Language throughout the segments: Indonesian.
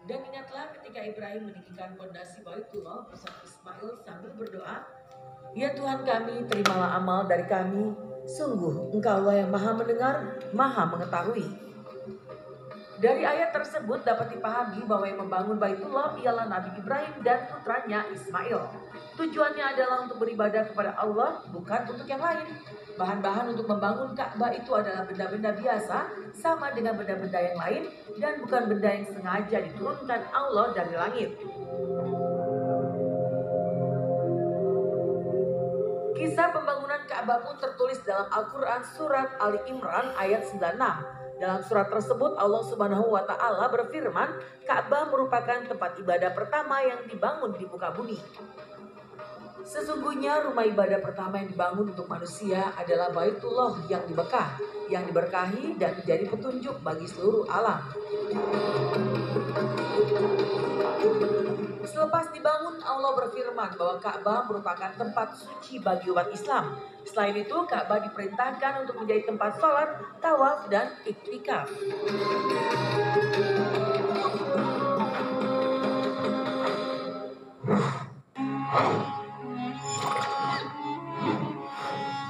Dan ingatlah ketika Ibrahim meninggikan pondasi Baitullah bersama Ismail sambil berdoa, "Ya Tuhan kami, terimalah amal dari kami. Sungguh Engkau Allah yang Maha Mendengar, Maha Mengetahui." Dari ayat tersebut dapat dipahami bahwa yang membangun Baitullah ialah Nabi Ibrahim dan putranya Ismail. Tujuannya adalah untuk beribadah kepada Allah, bukan untuk yang lain. Bahan-bahan untuk membangun Ka'bah itu adalah benda-benda biasa, sama dengan benda-benda yang lain, dan bukan benda yang sengaja diturunkan Allah dari langit. Kisah pembangunan Ka'bah pun tertulis dalam Al-Quran surat Ali Imran ayat 96. Dalam surat tersebut Allah Subhanahu wa Ta'ala berfirman, Ka'bah merupakan tempat ibadah pertama yang dibangun di muka bumi. Sesungguhnya rumah ibadah pertama yang dibangun untuk manusia adalah Baitullah yang di Mekah, yang diberkahi dan menjadi petunjuk bagi seluruh alam. Selepas dibangun, Allah berfirman bahwa Ka'bah merupakan tempat suci bagi umat Islam. Selain itu, Ka'bah diperintahkan untuk menjadi tempat sholat, tawaf, dan iktikaf.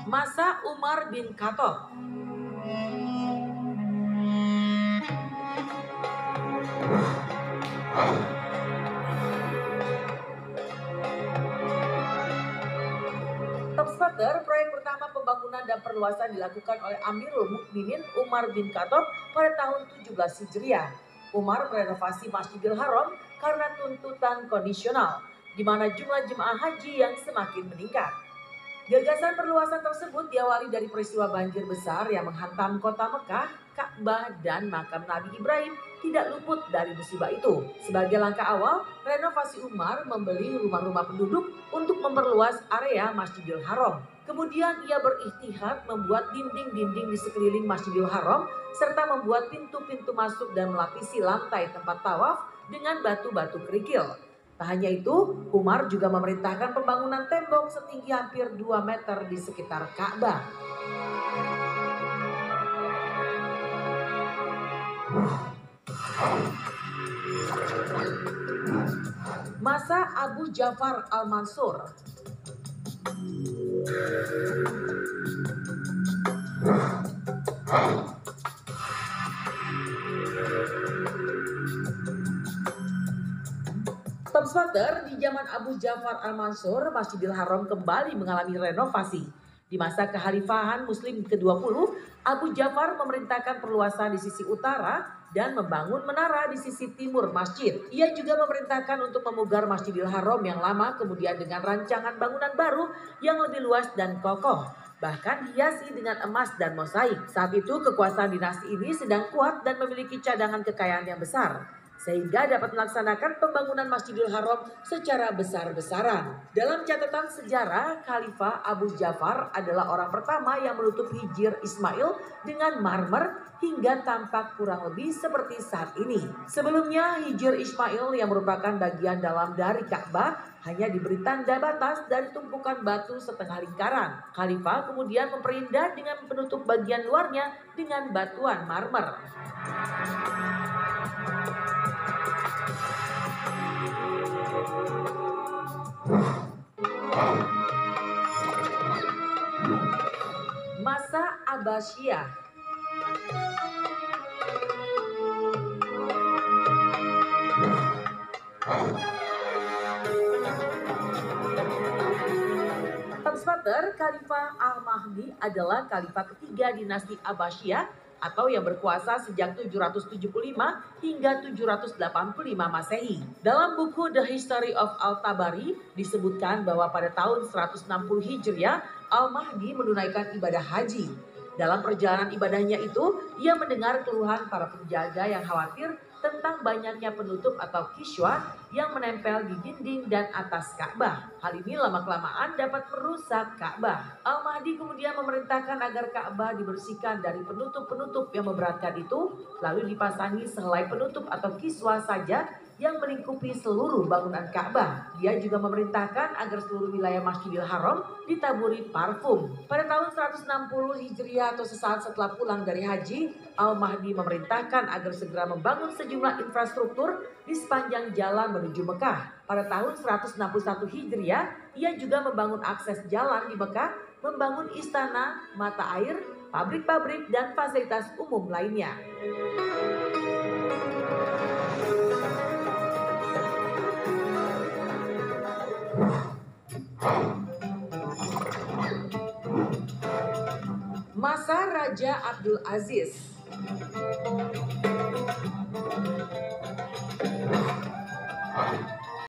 Masa Umar bin Khattab. Topspatter, proyek pertama pembangunan dan perluasan dilakukan oleh Amirul Mukminin Umar bin Khattab pada tahun 17 Hijriah. Umar merenovasi Masjidil Haram karena tuntutan kondisional, di mana jumlah jemaah haji yang semakin meningkat. Gagasan perluasan tersebut diawali dari peristiwa banjir besar yang menghantam kota Mekah, Ka'bah, dan makam Nabi Ibrahim tidak luput dari musibah itu. Sebagai langkah awal, renovasi Umar membeli rumah-rumah penduduk untuk memperluas area Masjidil Haram. Kemudian ia berihtihad membuat dinding-dinding di sekeliling Masjidil Haram serta membuat pintu-pintu masuk dan melapisi lantai tempat tawaf dengan batu-batu kerikil. Tak hanya itu, Umar juga memerintahkan pembangunan tembok setinggi hampir 2 meter di sekitar Ka'bah. Masa Abu Ja'far Al-Mansur. Topspatter, di zaman Abu Ja'far Al-Mansur, Masjidil Haram kembali mengalami renovasi. Di masa kekhalifahan Muslim ke-20, Abu Ja'far memerintahkan perluasan di sisi utara dan membangun menara di sisi timur masjid. Ia juga memerintahkan untuk memugar Masjidil Haram yang lama kemudian dengan rancangan bangunan baru yang lebih luas dan kokoh, bahkan dihiasi dengan emas dan mosaik. Saat itu kekuasaan dinasti ini sedang kuat dan memiliki cadangan kekayaan yang besar, sehingga dapat melaksanakan pembangunan Masjidil Haram secara besar-besaran. Dalam catatan sejarah, Khalifah Abu Ja'far adalah orang pertama yang menutup hijir Ismail dengan marmer hingga tampak kurang lebih seperti saat ini. Sebelumnya, hijir Ismail yang merupakan bagian dalam dari Ka'bah hanya diberi tanda batas dari tumpukan batu setengah lingkaran. Khalifah kemudian memperindah dengan penutup bagian luarnya dengan batuan marmer. Masa Abbasiyah. Topspatter, Khalifah Al-Mahdi adalah khalifah ketiga dinasti Abbasiyah atau yang berkuasa sejak 775 hingga 785 Masehi. Dalam buku The History of Al-Tabari disebutkan bahwa pada tahun 160 Hijriah, Al-Mahdi menunaikan ibadah haji. Dalam perjalanan ibadahnya itu, ia mendengar keluhan para penjaga yang khawatir tentang banyaknya penutup atau kiswah yang menempel di dinding dan atas Ka'bah. Hal ini lama-kelamaan dapat merusak Ka'bah. Al-Mahdi kemudian memerintahkan agar Ka'bah dibersihkan dari penutup-penutup yang memberatkan itu, lalu dipasangi sehelai penutup atau kiswah saja yang melingkupi seluruh bangunan Ka'bah. Dia juga memerintahkan agar seluruh wilayah Masjidil Haram ditaburi parfum. Pada tahun 160 Hijriah atau sesaat setelah pulang dari haji, Al-Mahdi memerintahkan agar segera membangun sejumlah infrastruktur di sepanjang jalan menuju Mekah. Pada tahun 161 Hijriah, ia juga membangun akses jalan di Mekah, membangun istana, mata air, pabrik-pabrik, dan fasilitas umum lainnya. Masa Raja Abdul Aziz.